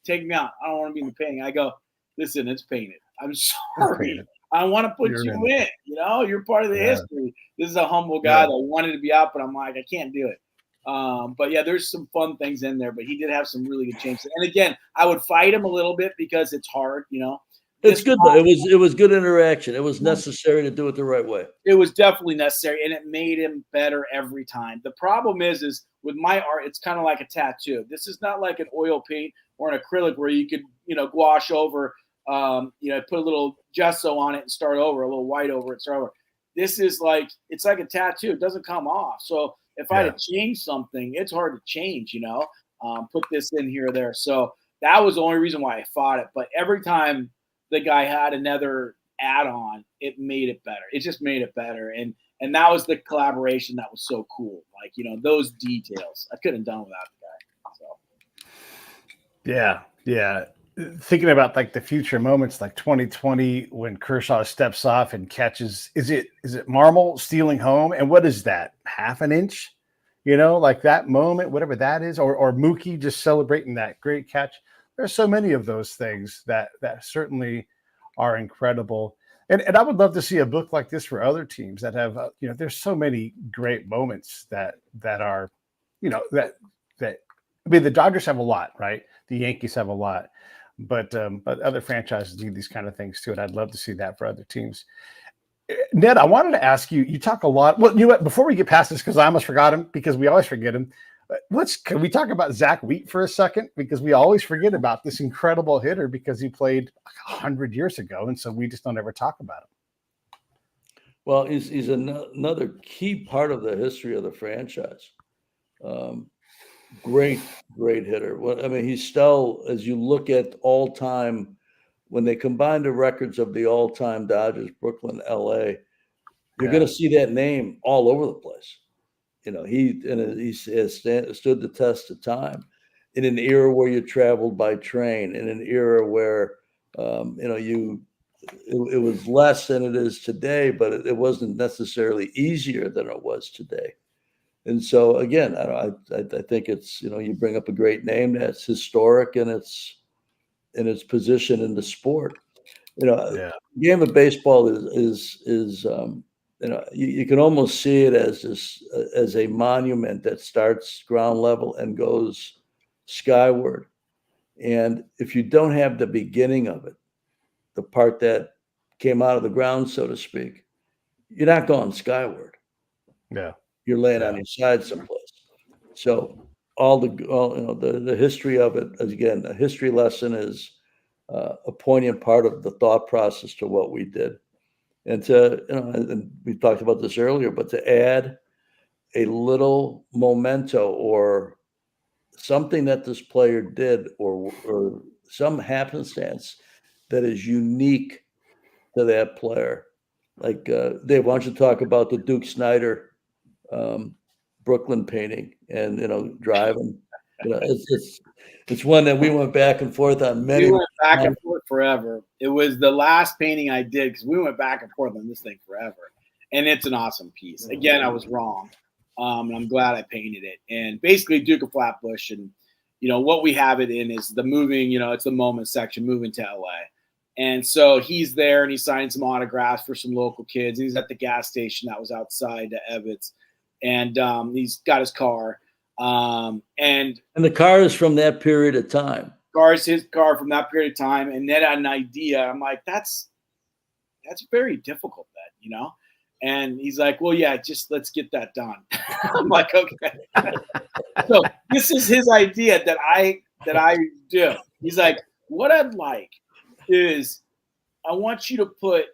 Take me out. I don't want to be in the painting. I go, listen, it's painted. I'm sorry. I want to put you in. You know, you're part of the history. This is a humble guy that wanted to be out, but I'm like, I can't do it. But yeah, there's some fun things in there, but he did have some really good changes. And again, I would fight him a little bit because it's hard, you know. It's good though. It was good interaction. It was necessary to do it the right way. It was definitely necessary, and it made him better every time. The problem is with my art, it's kind of like a tattoo. This is not like an oil paint or an acrylic where you could, you know, gouache over, you know, put a little gesso on it and start over, a little white over it, start over. This is like, it's like a tattoo. It doesn't come off. So if I had to change something, it's hard to change, you know, put this in here or there. So that was the only reason why I fought it. But every time the guy had another add-on, it made it better. It just made it better. And that was the collaboration that was so cool. Like, you know, those details. I couldn't have done without the guy. So Yeah. Thinking about like the future moments, like 2020 when Kershaw steps off and catches, is it Marmol stealing home? And what is that? Half an inch? You know, like that moment, whatever that is, or Mookie just celebrating that great catch. There's so many of those things that certainly are incredible. And I would love to see a book like this for other teams that have, you know, there's so many great moments that are, you know, that I mean, the Dodgers have a lot, right? The Yankees have a lot, but other franchises need these kind of things too. And I'd love to see that for other teams. Ned, I wanted to ask you, you talk a lot. Well, you know what, before we get past this, because I almost forgot him, because we always forget him. Can we talk about Zach Wheat for a second? Because we always forget about this incredible hitter because he played 100 years ago. And so we just don't ever talk about him. Well, he's another key part of the history of the franchise. Great hitter. Well, I mean, he's still, as you look at all time, when they combine the records of the all-time Dodgers, Brooklyn, LA, you're going to see that name all over the place. You know, he has stood the test of time in an era where you traveled by train, in an era where, you know, it was less than it is today, but it wasn't necessarily easier than it was today. And so, again, I think it's, you know, you bring up a great name that's historic in its position in the sport. You know, the game of baseball is you know, you can almost see it as a monument that starts ground level and goes skyward. And if you don't have the beginning of it, the part that came out of the ground, so to speak, you're not going skyward. Yeah. You're laying on your side someplace. So the history of it. Again, a history lesson is a poignant part of the thought process to what we did. And and we talked about this earlier, but to add a little memento or something that this player did or some happenstance that is unique to that player. Like Dave, why don't you talk about the Duke Snyder Brooklyn painting and driving. It's one that we went back and forth on many. We went back and forth forever. It was the last painting I did because we went back and forth on this thing forever, and it's an awesome piece. Again, I was wrong, and I'm glad I painted it. And basically, Duke of Flatbush, and what we have it in is the moving. It's the moment section, moving to LA. And so he's there, and he's signing some autographs for some local kids. He's at the gas station that was outside Ebbets, and he's got his car. And the car is from that period of time. Car is his car from that period of time. And Ned had an idea. I'm like, that's very difficult, then, And he's like, well, yeah, just let's get that done. I'm like, okay. So this is his idea that I do. He's like, what I'd like is I want you to put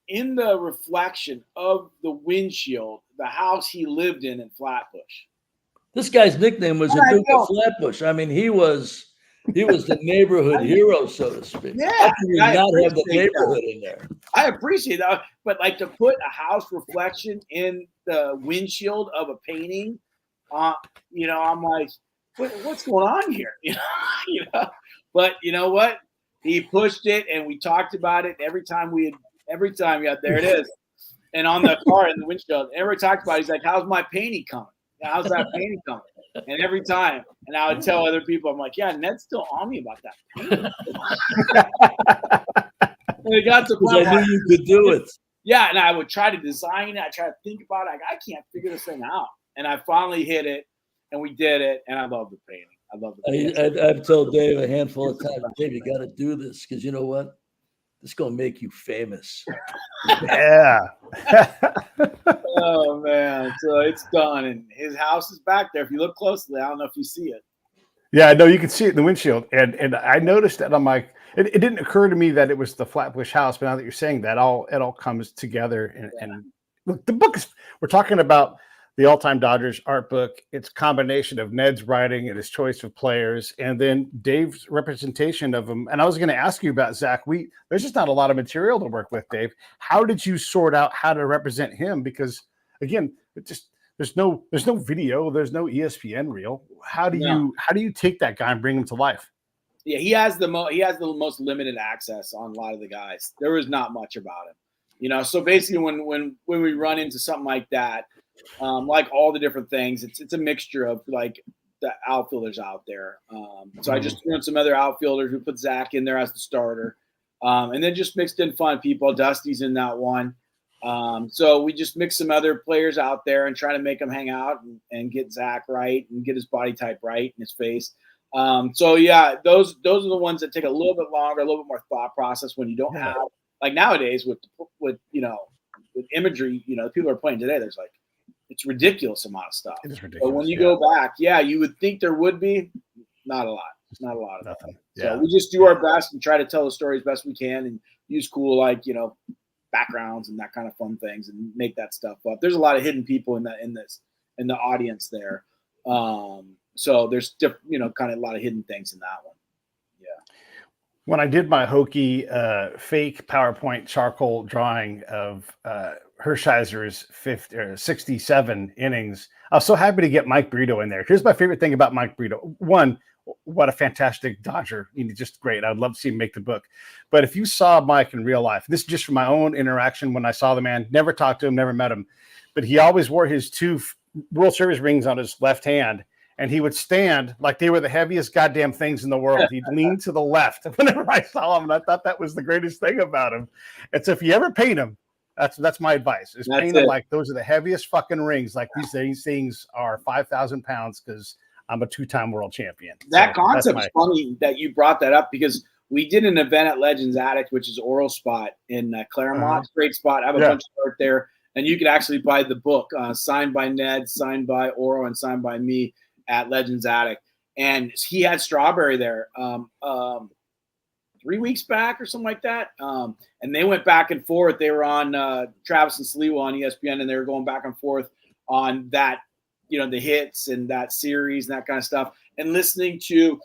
in the reflection of the windshield the house he lived in Flatbush. This guy's nickname was the Duke of Flatbush. I mean, he was the neighborhood hero, so to speak. Yeah, how can you not have the neighborhood in there? I appreciate that, but like to put a house reflection in the windshield of a painting, I'm like, what's going on here? But you know what? He pushed it, and we talked about it every time there it is, and on the car in the windshield. Every talked about it, he's like, "How's my painting coming? How's that painting coming?" And every time, and I would tell other people, I'm like, "Yeah, Ned's still on me about that painting." And it got to the point I knew you could do it. Yeah, and I would try to design it. I try to think about it. I can't figure this thing out, and I finally hit it, and we did it, and I love the painting. I love the painting. I've told Dave a handful of times, Dave, you got to do this because you know what? It's going to make you famous. Yeah. Oh, man. So it's done. And his house is back there. If you look closely, I don't know if you see it. Yeah, no, you can see it in the windshield. And I noticed that. I'm like, it didn't occur to me that it was the Flatbush house. But now that you're saying that, it all comes together. And look, the book is, we're talking about the all-time Dodgers art book. It's a combination of Ned's writing and his choice of players, and then Dave's representation of them. And I was going to ask you about Zach. There's just not a lot of material to work with, Dave. How did you sort out how to represent him? Because again, there's no video, there's no ESPN reel. How do you take that guy and bring him to life? Yeah, he has the most limited access on a lot of the guys. There was not much about him, So basically, when we run into something like that. Like all the different things, it's a mixture of like the outfielders out there. So I just threw in some other outfielders. We put Zach in there as the starter, and then just mixed in fun people. Dusty's in that one. So we just mixed some other players out there and try to make them hang out and get Zach right and get his body type right and his face. So yeah, those are the ones that take a little bit longer, a little bit more thought process when you don't have like nowadays with imagery. People are playing today. There's like it's ridiculous amount of stuff. It is ridiculous. But when you go back, you would think there would be not a lot. Not a lot of nothing. So we just do our best and try to tell the story as best we can and use cool backgrounds and that kind of fun things and make that stuff up. There's a lot of hidden people in the audience there. So there's kind of a lot of hidden things in that one. Yeah. When I did my hokey fake PowerPoint charcoal drawing of Hershiser's 67 innings, I was so happy to get Mike Brito in there. Here's my favorite thing about Mike Brito. One, what a fantastic Dodger. Just great. I'd love to see him make the book. But if you saw Mike in real life, this is just from my own interaction when I saw the man, never talked to him, never met him, but he always wore his 2 World Series rings on his left hand. And he would stand like they were the heaviest goddamn things in the world. He'd lean to the left whenever I saw him. And I thought that was the greatest thing about him. And so if you ever paint him, that's my advice, is paint them like those are the heaviest fucking rings. Like these things are 5,000 pounds because I'm a 2-time world champion. That concept's funny that you brought that up because we did an event at Legends Attic, which is Oral Spot in Claremont. Great spot. I have a bunch of art there. And you could actually buy the book signed by Ned, signed by Oro, and signed by me. at Legends Attic, and he had Strawberry there 3 weeks back or something like that. And they went back and forth. They were on Travis and Sliwa on ESPN, and they were going back and forth on that, the hits and that series and that kind of stuff. And listening to,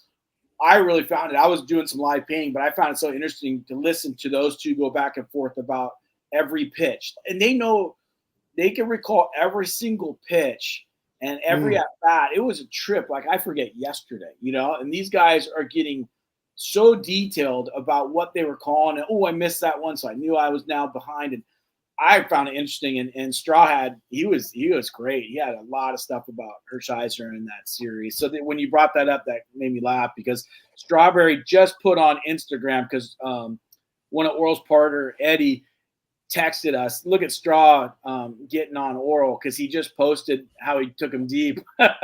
I really found it. I was doing some live painting, but I found it so interesting to listen to those two go back and forth about every pitch. And they can recall every single pitch and every at bat. It was a trip. Like, I forget yesterday, and these guys are getting so detailed about what they were calling. And, I missed that one, so I knew I was now behind. And I found it interesting. And Straw he was great. He had a lot of stuff about Hershiser in that series. So when you brought that up, that made me laugh, because Strawberry just put on Instagram, because one of Oral's partner, Eddie, texted us, look at Straw getting on Oral, because he just posted how he took him deep. Yeah,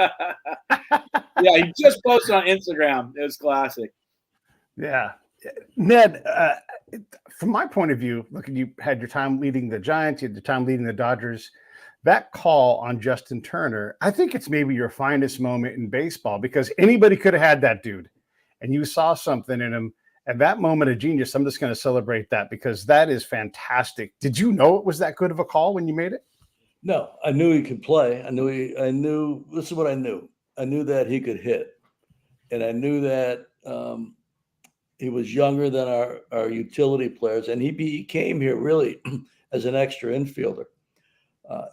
he just posted on Instagram. It was classic. Yeah. Ned, from my point of view, look, you had your time leading the Giants, you had your time leading the Dodgers. That call on Justin Turner, I think it's maybe your finest moment in baseball, because anybody could have had that dude, and you saw something in him. And that moment of genius, I'm just going to celebrate that, because that is fantastic. Did you know it was that good of a call when you made it? No, I knew he could play. I knew, this is what I knew. I knew that he could hit. And I knew that he was younger than our utility players. And he came here really as an extra infielder.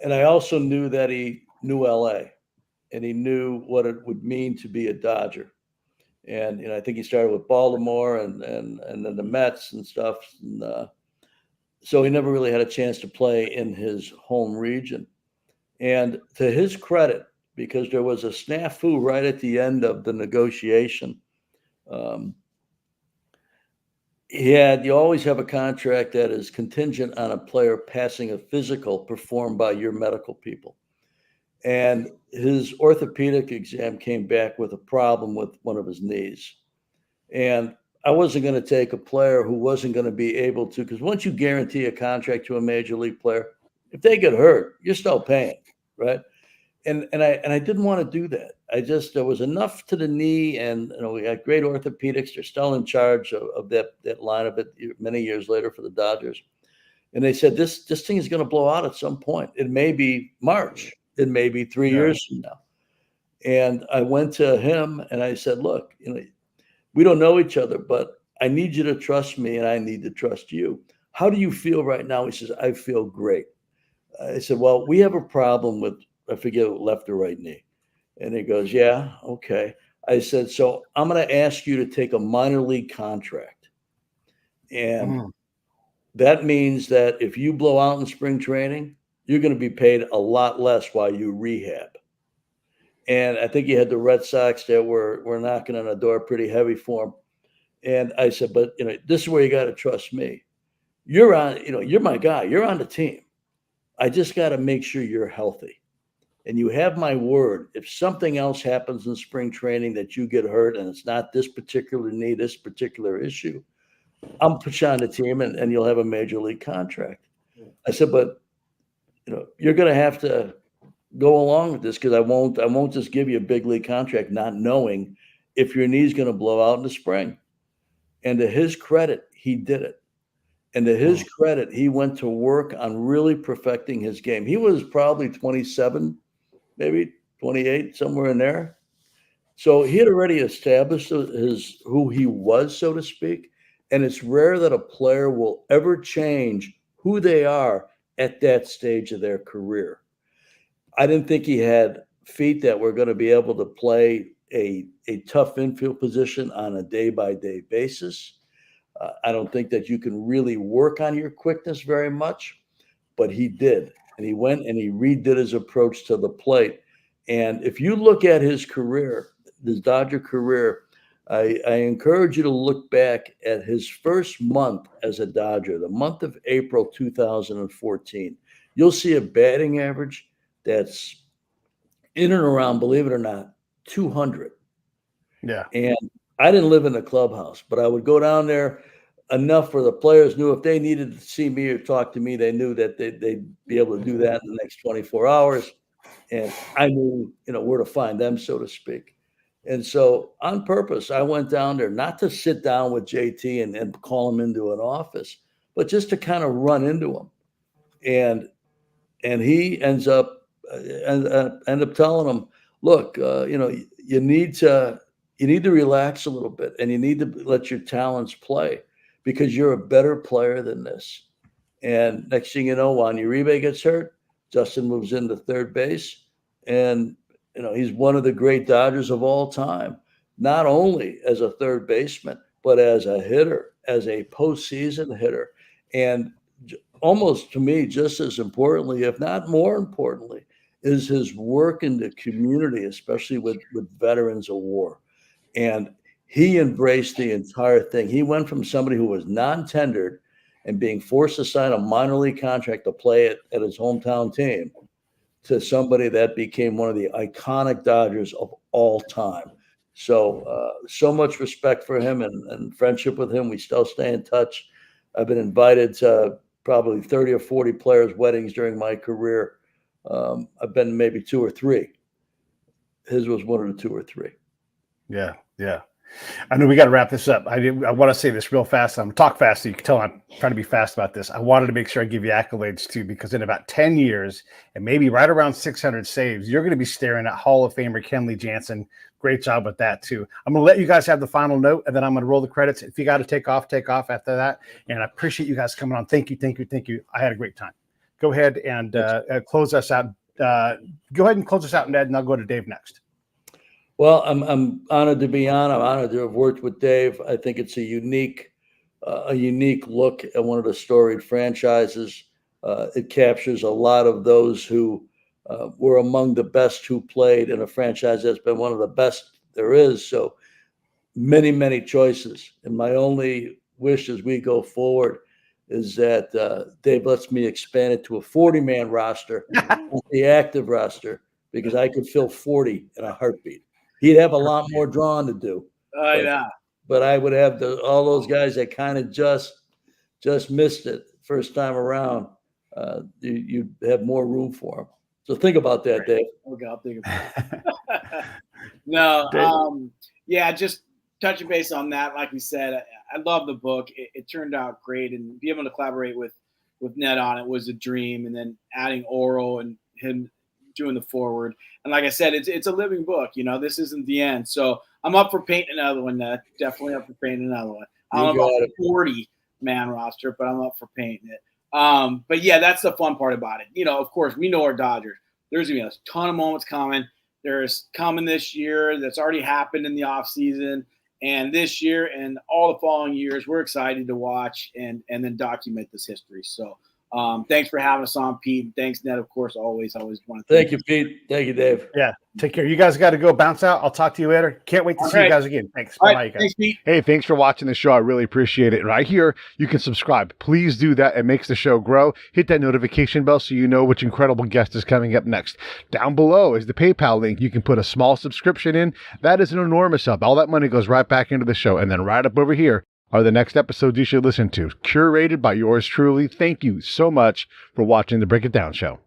And I also knew that he knew LA, and he knew what it would mean to be a Dodger. And I think he started with Baltimore and then the Mets and stuff. And so he never really had a chance to play in his home region. And to his credit, because there was a snafu right at the end of the negotiation, you always have a contract that is contingent on a player passing a physical performed by your medical people. And his orthopedic exam came back with a problem with one of his knees. And I wasn't going to take a player who wasn't going to be able to, because once you guarantee a contract to a major league player, if they get hurt, you're still paying, right? And I didn't want to do that. There was enough to the knee, and we had great orthopedics. They're still in charge of that line of it many years later for the Dodgers. And they said, this thing is going to blow out at some point. It may be March. It may be 3 years from now. And I went to him and I said, look, we don't know each other, but I need you to trust me and I need to trust you. How do you feel right now? He says, I feel great. I said, well, we have a problem with, I forget, left or right knee. And he goes, yeah, okay. I said, so I'm going to ask you to take a minor league contract. And that means that if you blow out in spring training, you're going to be paid a lot less while you rehab. And I think he had the Red Sox that were knocking on the door pretty heavy for him. And I said, but this is where you got to trust me. You're on, you're my guy. You're on the team. I just got to make sure you're healthy. And you have my word. If something else happens in spring training that you get hurt and it's not this particular knee, this particular issue, I'll put you on the team and you'll have a major league contract. I said, but you're going to have to go along with this, because I won't just give you a big league contract not knowing if your knee's going to blow out in the spring. And to his credit, he did it. And to his credit, he went to work on really perfecting his game. He was probably 27, maybe 28, somewhere in there. So he had already established who he was, so to speak. And it's rare that a player will ever change who they are at that stage of their career. I didn't think he had feet that were going to be able to play a tough infield position on a day-by-day basis. I don't think that you can really work on your quickness very much, but he did. And he went and he redid his approach to the plate. And if you look at his career, his Dodger career, I encourage you to look back at his first month as a Dodger, the month of April 2014. You'll see a batting average that's in and around, believe it or not, 200. Yeah. And I didn't live in the clubhouse, but I would go down there enough where the players knew if they needed to see me or talk to me, they knew that they'd be able to do that in the next 24 hours. And I knew, where to find them, so to speak. And so on purpose, I went down there not to sit down with JT and call him into an office, but just to kind of run into him. And he ends up telling him, look, you need to relax a little bit, and you need to let your talents play, because you're a better player than this. And next thing you know, Juan Uribe gets hurt. Justin moves into third base, and he's one of the great Dodgers of all time, not only as a third baseman, but as a hitter, as a postseason hitter. And almost, to me, just as importantly, if not more importantly, is his work in the community, especially with veterans of war. And he embraced the entire thing. He went from somebody who was non-tendered and being forced to sign a minor league contract to play at his hometown team, to somebody that became one of the iconic Dodgers of all time. So, so much respect for him and friendship with him. We still stay in touch. I've been invited to probably 30 or 40 players' weddings during my career. I've been maybe 2 or 3. His was one of the 2 or 3. Yeah. I know we got to wrap this up. I want to say this real fast. I'm talk fast, so you can tell I'm trying to be fast about this. I wanted to make sure I give you accolades too, because in about 10 years and maybe right around 600 saves, you're going to be staring at Hall of Famer Kenley Jansen. Great job with that too. I'm going to let you guys have the final note, and then I'm going to roll the credits. If you got to take off after that. And I appreciate you guys coming on. Thank you. I had a great time. Go ahead and close us out. Go ahead and close us out, Ned, and I'll go to Dave next. Well, I'm honored to be on. I'm honored to have worked with Dave. I think it's a unique look at one of the storied franchises. It captures a lot of those who were among the best who played in a franchise that's been one of the best there is. So many choices. And my only wish as we go forward is that Dave lets me expand it to a 40-man roster, the active roster, because I could fill 40 in a heartbeat. He'd have a lot more drawing to do. But I would have all those guys that kind of just missed it first time around. You have more room for them. So think about that, Dave. Okay, I'll think about it. No, just touching base on that. Like we said, I love the book. It turned out great, and being able to collaborate with Ned on it was a dream. And then adding Oral and him doing the forward. And like I said, it's a living book. This isn't the end. So I'm up for painting another one. Definitely up for painting another one. I'm up for 40-man roster, but I'm up for painting it. But yeah, that's the fun part about it. Of course, we know our Dodgers. There's going to be a ton of moments coming. There's coming this year that's already happened in the offseason. And this year and all the following years, we're excited to watch and then document this history. So thanks for having us on, Pete. Thanks, Ned, of course, always want to thank you, Pete. Thank you, Dave. Yeah, take care. You guys got to go bounce out. I'll talk to you later. Can't wait to see you guys again. Thanks. Bye, guys. Thanks, Pete. Hey, thanks for watching the show. I really appreciate it. Right here, you can subscribe. Please do that. It makes the show grow. Hit that notification bell so you know which incredible guest is coming up next. Down below is the PayPal link. You can put a small subscription in. That is an enormous help. All that money goes right back into the show. And then right up over here are the next episodes you should listen to, curated by yours truly. Thank you so much for watching the Break It Down Show.